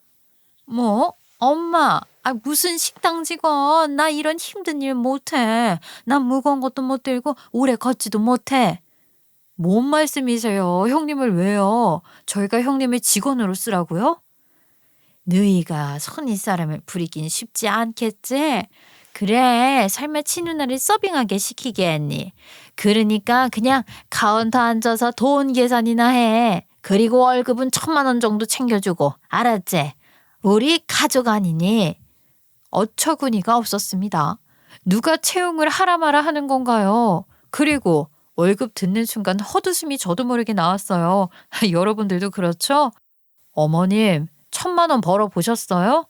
뭐? 엄마, 무슨 식당 직원? 나 이런 힘든 일 못해. 난 무거운 것도 못 들고 오래 걷지도 못해. 뭔 말씀이세요? 형님을 왜요? 저희가 형님을 직원으로 쓰라고요? 너희가 손윗 사람을 부리긴 쉽지 않겠지? 그래, 설마 친누나를 서빙하게 시키게 했니? 그러니까 그냥 카운터 앉아서 돈 계산이나 해. 그리고 월급은 1,000만 원 정도 챙겨주고, 알았지? 우리 가족 아니니? 어처구니가 없었습니다. 누가 채용을 하라 마라 하는 건가요? 그리고 월급 듣는 순간 헛웃음이 저도 모르게 나왔어요. 여러분들도 그렇죠? 어머님, 1,000만 원 벌어 보셨어요?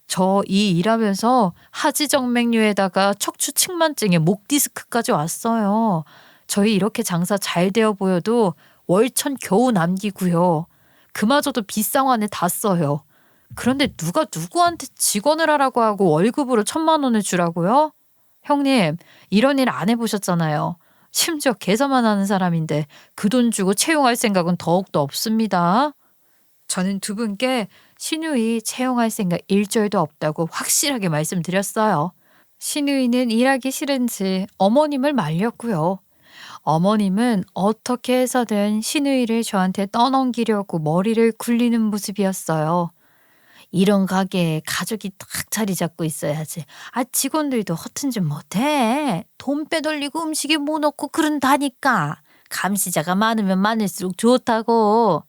저 이 일하면서 하지정맥류에다가 척추 측만증에 목 디스크까지 왔어요. 저희 이렇게 장사 잘 되어 보여도 월천 겨우 남기고요. 그마저도 빗상환에 다 써요. 그런데 누가 누구한테 직원을 하라고 하고 월급으로 1,000만 원을 주라고요? 형님, 이런 일 안 해보셨잖아요. 심지어 개사만 하는 사람인데 그 돈 주고 채용할 생각은 더욱더 없습니다. 저는 두 분께 시누이 채용할 생각 일절도 없다고 확실하게 말씀드렸어요. 시누이는 일하기 싫은지 어머님을 말렸고요. 어머님은 어떻게 해서든 시누이를 저한테 떠넘기려고 머리를 굴리는 모습이었어요. 이런 가게에 가족이 딱 자리 잡고 있어야지. 직원들도 허튼 짓 못해. 돈 빼돌리고 음식에 뭐 넣고 그런다니까. 감시자가 많으면 많을수록 좋다고.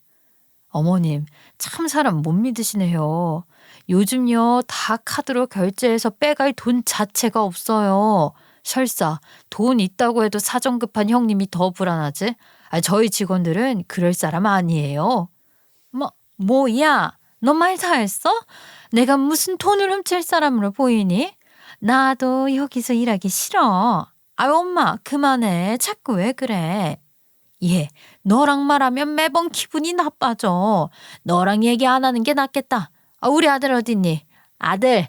어머님, 참 사람 못 믿으시네요. 요즘요, 다 카드로 결제해서 빼갈 돈 자체가 없어요. 설사 돈 있다고 해도 사정 급한 형님이 더 불안하지? 저희 직원들은 그럴 사람 아니에요. 뭐야? 너 말 다 했어? 내가 무슨 돈을 훔칠 사람으로 보이니? 나도 여기서 일하기 싫어. 엄마, 그만해. 자꾸 왜 그래? 얘, 너랑 말하면 매번 기분이 나빠져. 너랑 얘기 안 하는 게 낫겠다. 우리 아들 어딨니? 아들.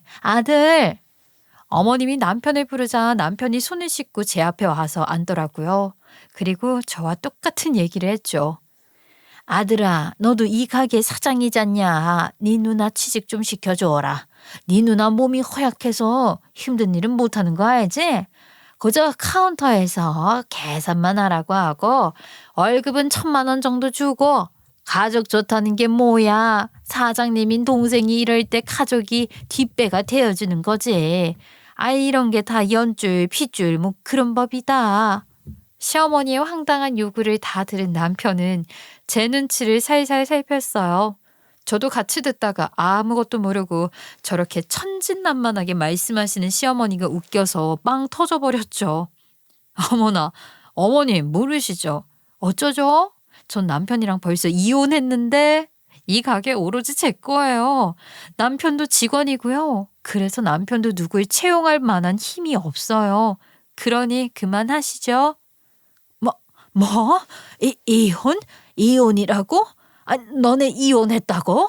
어머님이 남편을 부르자 남편이 손을 씻고 제 앞에 와서 앉더라고요. 그리고 저와 똑같은 얘기를 했죠. 아들아, 너도 이 가게 사장이잖냐. 네 누나 취직 좀 시켜줘라. 네 누나 몸이 허약해서 힘든 일은 못하는 거 알지? 그저 카운터에서 계산만 하라고 하고 월급은 1,000만 원 정도 주고 가족 좋다는 게 뭐야. 사장님인 동생이 이럴 때 가족이 뒷배가 되어주는 거지. 이런 게 다 연줄 핏줄 뭐 그런 법이다. 시어머니의 황당한 요구를 다 들은 남편은 제 눈치를 살살 살폈어요. 저도 같이 듣다가 아무것도 모르고 저렇게 천진난만하게 말씀하시는 시어머니가 웃겨서 빵 터져버렸죠. 어머나, 어머님 모르시죠? 어쩌죠? 전 남편이랑 벌써 이혼했는데 이 가게 오로지 제 거예요. 남편도 직원이고요. 그래서 남편도 누굴 채용할 만한 힘이 없어요. 그러니 그만하시죠. 뭐? 이혼? 이혼이라고? 너네 이혼했다고?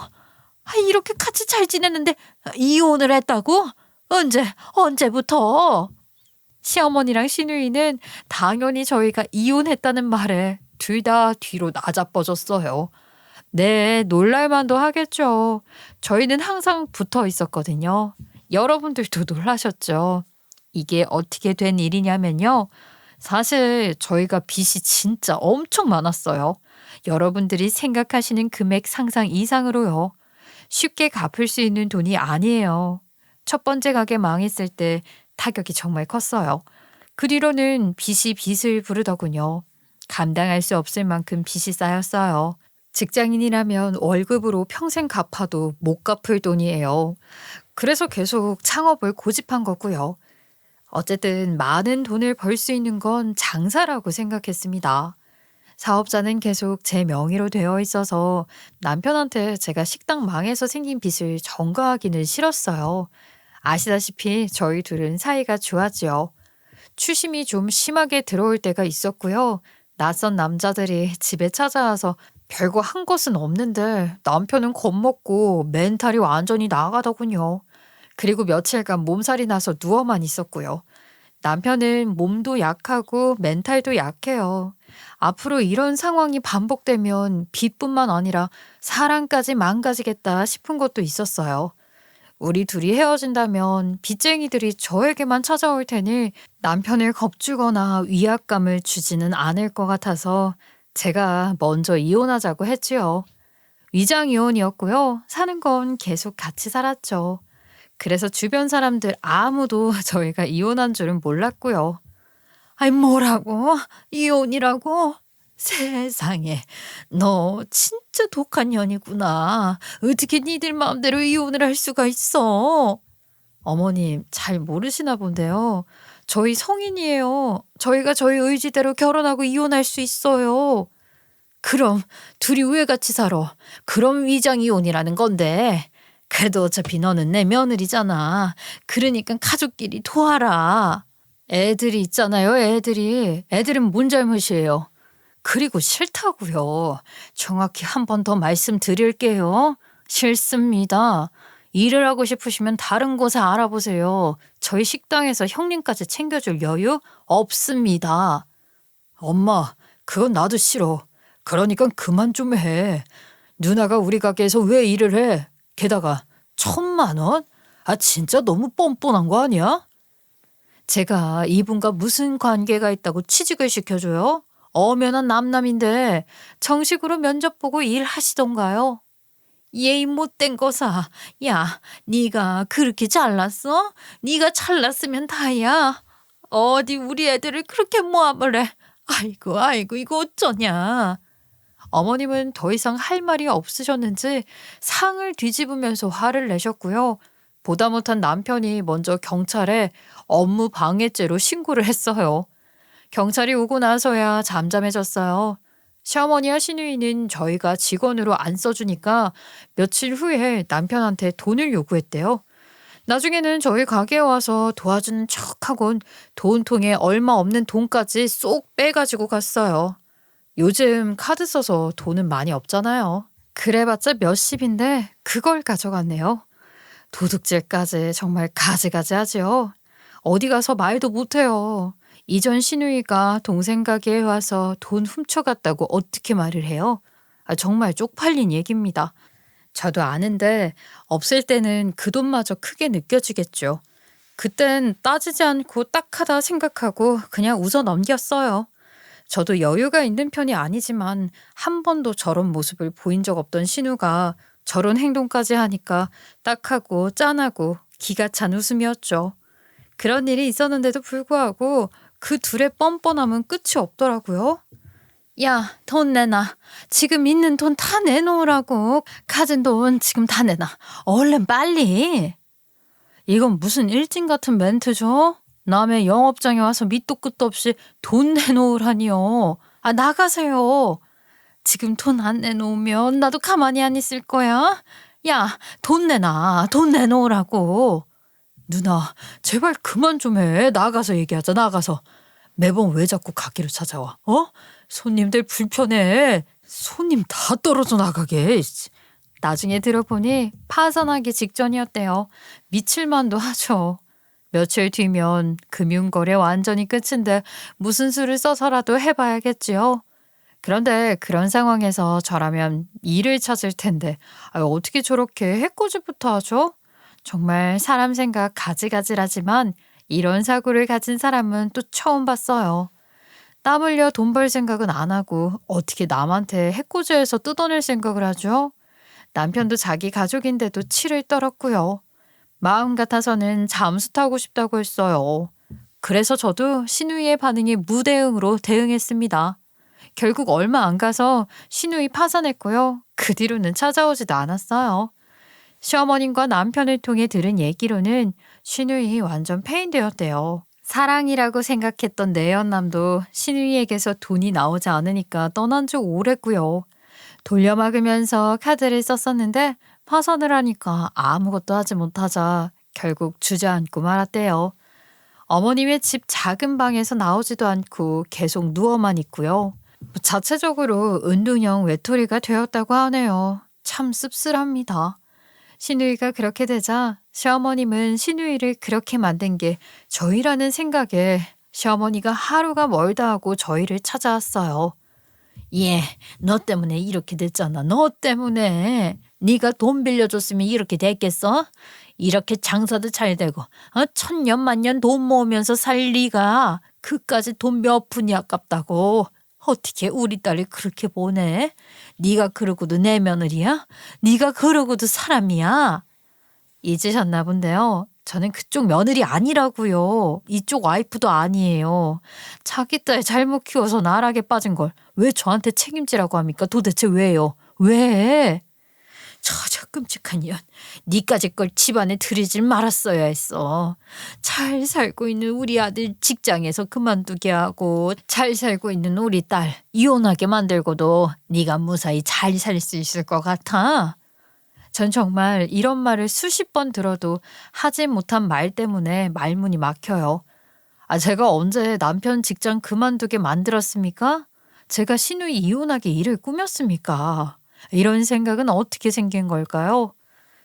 이렇게 같이 잘 지냈는데 이혼을 했다고? 언제부터? 시어머니랑 시누이는 당연히 저희가 이혼했다는 말에 둘 다 뒤로 나자빠졌어요. 네, 놀랄만도 하겠죠. 저희는 항상 붙어 있었거든요. 여러분들도 놀라셨죠. 이게 어떻게 된 일이냐면요. 사실 저희가 빚이 진짜 엄청 많았어요. 여러분들이 생각하시는 금액 상상 이상으로요. 쉽게 갚을 수 있는 돈이 아니에요. 첫 번째 가게 망했을 때 타격이 정말 컸어요. 그 뒤로는 빚이 빚을 부르더군요. 감당할 수 없을 만큼 빚이 쌓였어요. 직장인이라면 월급으로 평생 갚아도 못 갚을 돈이에요. 그래서 계속 창업을 고집한 거고요. 어쨌든 많은 돈을 벌 수 있는 건 장사라고 생각했습니다. 사업자는 계속 제 명의로 되어 있어서 남편한테 제가 식당 망해서 생긴 빚을 전가하기는 싫었어요. 아시다시피 저희 둘은 사이가 좋았지요. 추심이 좀 심하게 들어올 때가 있었고요. 낯선 남자들이 집에 찾아와서 별거 한 것은 없는데 남편은 겁먹고 멘탈이 완전히 나가더군요. 그리고 며칠간 몸살이 나서 누워만 있었고요. 남편은 몸도 약하고 멘탈도 약해요. 앞으로 이런 상황이 반복되면 빚뿐만 아니라 사랑까지 망가지겠다 싶은 것도 있었어요. 우리 둘이 헤어진다면 빚쟁이들이 저에게만 찾아올 테니 남편을 겁주거나 위압감을 주지는 않을 것 같아서 제가 먼저 이혼하자고 했지요. 위장 이혼이었고요. 사는 건 계속 같이 살았죠. 그래서 주변 사람들 아무도 저희가 이혼한 줄은 몰랐고요. 아이 뭐라고? 이혼이라고? 세상에 너 진짜 독한 년이구나. 어떻게 니들 마음대로 이혼을 할 수가 있어? 어머님 잘 모르시나 본데요. 저희 성인이에요. 저희가 저희 의지대로 결혼하고 이혼할 수 있어요. 그럼 둘이 왜 같이 살아? 그럼 위장 이혼이라는 건데. 그래도 어차피 너는 내 며느리잖아. 그러니까 가족끼리 도와라. 애들이 있잖아요, 애들이. 애들은 뭔 잘못이에요. 그리고 싫다고요. 정확히 한 번 더 말씀드릴게요. 싫습니다. 일을 하고 싶으시면 다른 곳에 알아보세요. 저희 식당에서 형님까지 챙겨줄 여유 없습니다. 엄마, 그건 나도 싫어. 그러니까 그만 좀 해. 누나가 우리 가게에서 왜 일을 해? 게다가 1,000만 원? 아 진짜 너무 뻔뻔한 거 아니야? 제가 이분과 무슨 관계가 있다고 취직을 시켜줘요? 엄연한 남남인데 정식으로 면접 보고 일하시던가요? 예의 못된 거사. 야, 네가 그렇게 잘났어? 네가 잘났으면 다야. 어디 우리 애들을 그렇게 모함을 해. 아이고 아이고 이거 어쩌냐. 어머님은 더 이상 할 말이 없으셨는지 상을 뒤집으면서 화를 내셨고요. 보다 못한 남편이 먼저 경찰에 업무 방해죄로 신고를 했어요. 경찰이 오고 나서야 잠잠해졌어요. 시어머니와 시누이는 저희가 직원으로 안 써주니까 며칠 후에 남편한테 돈을 요구했대요. 나중에는 저희 가게에 와서 도와주는 척하곤 돈통에 얼마 없는 돈까지 쏙 빼가지고 갔어요. 요즘 카드 써서 돈은 많이 없잖아요. 그래봤자 몇십인데 그걸 가져갔네요. 도둑질까지 정말 가지가지 하지요. 어디 가서 말도 못해요. 이전 시누이가 동생 가게에 와서 돈 훔쳐갔다고 어떻게 말을 해요? 정말 쪽팔린 얘기입니다. 저도 아는데 없을 때는 그 돈마저 크게 느껴지겠죠. 그땐 따지지 않고 딱하다 생각하고 그냥 웃어 넘겼어요. 저도 여유가 있는 편이 아니지만 한 번도 저런 모습을 보인 적 없던 신우가 저런 행동까지 하니까 딱하고 짠하고 기가 찬 웃음이었죠. 그런 일이 있었는데도 불구하고 그 둘의 뻔뻔함은 끝이 없더라고요. 야, 돈 내놔. 지금 있는 돈 다 내놓으라고. 가진 돈 지금 다 내놔. 얼른 빨리. 이건 무슨 일진 같은 멘트죠? 남의 영업장에 와서 밑도 끝도 없이 돈 내놓으라니요. 아, 나가세요. 지금 돈 안 내놓으면 나도 가만히 안 있을 거야. 야, 돈 내놔. 돈 내놓으라고. 누나, 제발 그만 좀 해. 나가서 얘기하자, 나가서. 매번 왜 자꾸 가게로 찾아와? 손님들 불편해. 손님 다 떨어져 나가게. 나중에 들어보니 파산하기 직전이었대요. 미칠만도 하죠. 며칠 뒤면 금융거래 완전히 끝인데 무슨 수를 써서라도 해봐야겠지요. 그런데 그런 상황에서 저라면 일을 찾을 텐데 어떻게 저렇게 해코지부터 하죠? 정말 사람 생각 가지가지라지만 이런 사고를 가진 사람은 또 처음 봤어요. 땀 흘려 돈 벌 생각은 안 하고 어떻게 남한테 해코지해서 뜯어낼 생각을 하죠? 남편도 자기 가족인데도 치를 떨었고요. 마음 같아서는 잠수 타고 싶다고 했어요. 그래서 저도 신우이의 반응에 무대응으로 대응했습니다. 결국 얼마 안 가서 신우이 파산했고요. 그 뒤로는 찾아오지도 않았어요. 시어머님과 남편을 통해 들은 얘기로는 신우이 완전 페인되었대요. 사랑이라고 생각했던 내연남도 신우이에게서 돈이 나오지 않으니까 떠난 지 오랬고요. 돌려막으면서 카드를 썼었는데 파산을 하니까 아무것도 하지 못하자 결국 주저앉고 말았대요. 어머님의 집 작은 방에서 나오지도 않고 계속 누워만 있고요. 자체적으로 운동형 외톨이가 되었다고 하네요. 참 씁쓸합니다. 신우이가 그렇게 되자 시어머님은 신우이를 그렇게 만든 게 저희라는 생각에 시어머니가 하루가 멀다 하고 저희를 찾아왔어요. 예, 너 때문에 이렇게 됐잖아. 너 때문에. 네가 돈 빌려줬으면 이렇게 됐겠어? 이렇게 장사도 잘 되고 천년만년 돈 모으면서 살 리가 그까지 돈 몇 푼이 아깝다고. 어떻게 우리 딸이 그렇게 보내? 네가 그러고도 내 며느리야? 네가 그러고도 사람이야? 잊으셨나 본데요. 저는 그쪽 며느리 아니라고요. 이쪽 와이프도 아니에요. 자기 딸 잘못 키워서 나락에 빠진 걸 왜 저한테 책임지라고 합니까? 도대체 왜요? 왜? 저 끔찍한 년. 니까지 걸 집안에 들이질 말았어야 했어. 잘 살고 있는 우리 아들 직장에서 그만두게 하고 잘 살고 있는 우리 딸 이혼하게 만들고도 네가 무사히 잘 살 수 있을 것 같아? 전 정말 이런 말을 수십 번 들어도 하지 못한 말 때문에 말문이 막혀요. 제가 언제 남편 직장 그만두게 만들었습니까? 제가 신우이 이혼하게 일을 꾸몄습니까? 이런 생각은 어떻게 생긴 걸까요?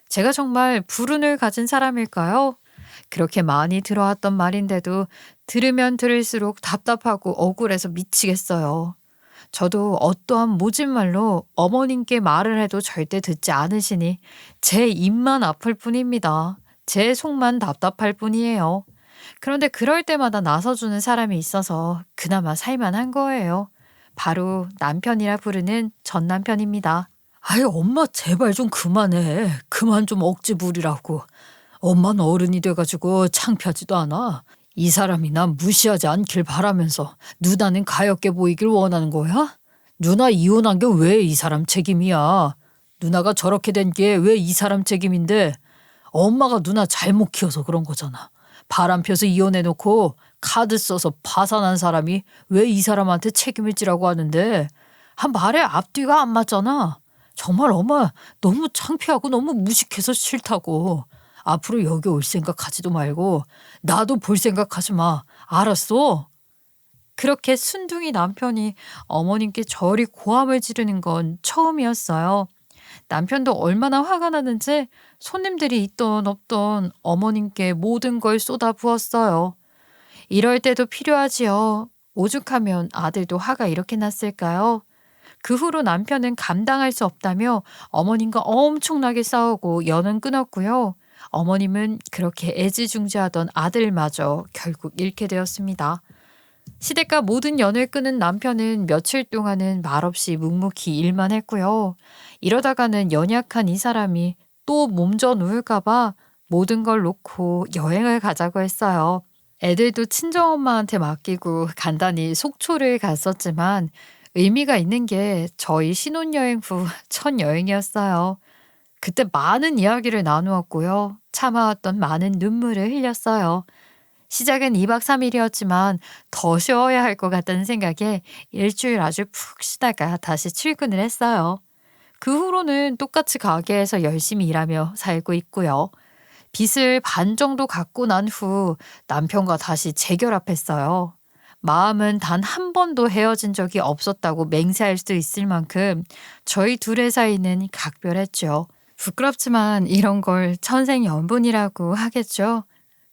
제가 정말 불운을 가진 사람일까요? 그렇게 많이 들어왔던 말인데도 들으면 들을수록 답답하고 억울해서 미치겠어요. 저도 어떠한 모진말로 어머님께 말을 해도 절대 듣지 않으시니 제 입만 아플 뿐입니다. 제 속만 답답할 뿐이에요. 그런데 그럴 때마다 나서주는 사람이 있어서 그나마 살만한 거예요. 바로 남편이라 부르는 전 남편입니다. 아유, 엄마 제발 좀 그만해. 그만 좀 억지 부리라고. 엄마는 어른이 돼가지고 창피하지도 않아. 이 사람이 난 무시하지 않길 바라면서 누나는 가엾게 보이길 원하는 거야? 누나 이혼한 게 왜 이 사람 책임이야? 누나가 저렇게 된 게 왜 이 사람 책임인데? 엄마가 누나 잘못 키워서 그런 거잖아. 바람 펴서 이혼해놓고 카드 써서 파산한 사람이 왜 이 사람한테 책임을 지라고 하는데 한 말에 앞뒤가 안 맞잖아. 정말 엄마 너무 창피하고 너무 무식해서 싫다고. 앞으로 여기 올 생각하지도 말고 나도 볼 생각하지 마. 알았어? 그렇게 순둥이 남편이 어머님께 저리 고함을 지르는 건 처음이었어요. 남편도 얼마나 화가 나는지 손님들이 있던 없던 어머님께 모든 걸 쏟아부었어요. 이럴 때도 필요하지요. 오죽하면 아들도 화가 이렇게 났을까요? 그 후로 남편은 감당할 수 없다며 어머님과 엄청나게 싸우고 연은 끊었고요. 어머님은 그렇게 애지중지하던 아들마저 결국 잃게 되었습니다. 시댁과 모든 연을 끊은 남편은 며칠 동안은 말없이 묵묵히 일만 했고요. 이러다가는 연약한 이 사람이 또 몸져 누울까봐 모든 걸 놓고 여행을 가자고 했어요. 애들도 친정엄마한테 맡기고 간단히 속초를 갔었지만 의미가 있는 게 저희 신혼여행 후 첫 여행이었어요. 그때 많은 이야기를 나누었고요. 참아왔던 많은 눈물을 흘렸어요. 시작은 2박 3일이었지만 더 쉬어야 할 것 같다는 생각에 일주일 아주 푹 쉬다가 다시 출근을 했어요. 그 후로는 똑같이 가게에서 열심히 일하며 살고 있고요. 빚을 반 정도 갚고 난 후 남편과 다시 재결합했어요. 마음은 단 한 번도 헤어진 적이 없었다고 맹세할 수 있을 만큼 저희 둘의 사이는 각별했죠. 부끄럽지만 이런 걸 천생연분이라고 하겠죠.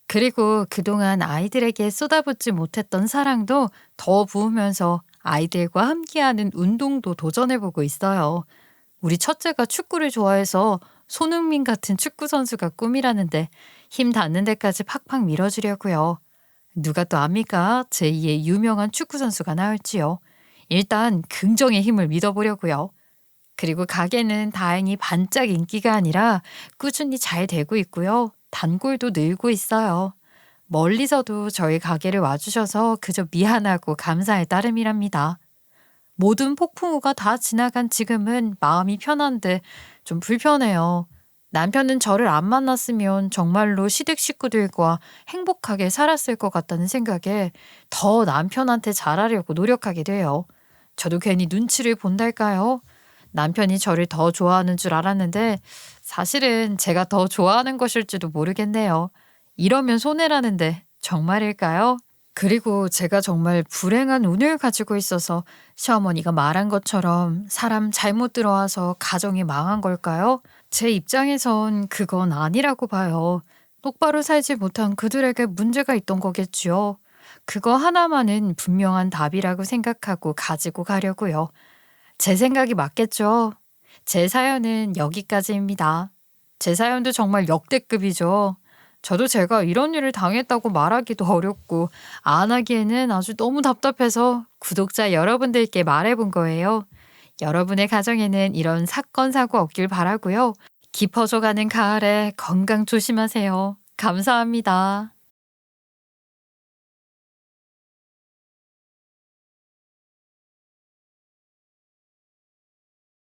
그리고 그동안 아이들에게 쏟아붓지 못했던 사랑도 더 부으면서 아이들과 함께하는 운동도 도전해보고 있어요. 우리 첫째가 축구를 좋아해서 손흥민 같은 축구 선수가 꿈이라는데 힘 닿는 데까지 팍팍 밀어주려고요. 누가 또 압니까? 제2의 유명한 축구 선수가 나올지요. 일단 긍정의 힘을 믿어보려고요. 그리고 가게는 다행히 반짝 인기가 아니라 꾸준히 잘 되고 있고요. 단골도 늘고 있어요. 멀리서도 저희 가게를 와주셔서 그저 미안하고 감사할 따름이랍니다. 모든 폭풍우가 다 지나간 지금은 마음이 편한데 좀 불편해요. 남편은 저를 안 만났으면 정말로 시댁 식구들과 행복하게 살았을 것 같다는 생각에 더 남편한테 잘하려고 노력하게 돼요. 저도 괜히 눈치를 본달까요? 남편이 저를 더 좋아하는 줄 알았는데 사실은 제가 더 좋아하는 것일지도 모르겠네요. 이러면 손해라는데 정말일까요? 그리고 제가 정말 불행한 운을 가지고 있어서 시어머니가 말한 것처럼 사람 잘못 들어와서 가정이 망한 걸까요? 제 입장에선 그건 아니라고 봐요. 똑바로 살지 못한 그들에게 문제가 있던 거겠지요. 그거 하나만은 분명한 답이라고 생각하고 가지고 가려고요. 제 생각이 맞겠죠. 제 사연은 여기까지입니다. 제 사연도 정말 역대급이죠. 저도 제가 이런 일을 당했다고 말하기도 어렵고 안 하기에는 아주 너무 답답해서 구독자 여러분들께 말해본 거예요. 여러분의 가정에는 이런 사건, 사고 없길 바라고요. 깊어져가는 가을에 건강 조심하세요. 감사합니다.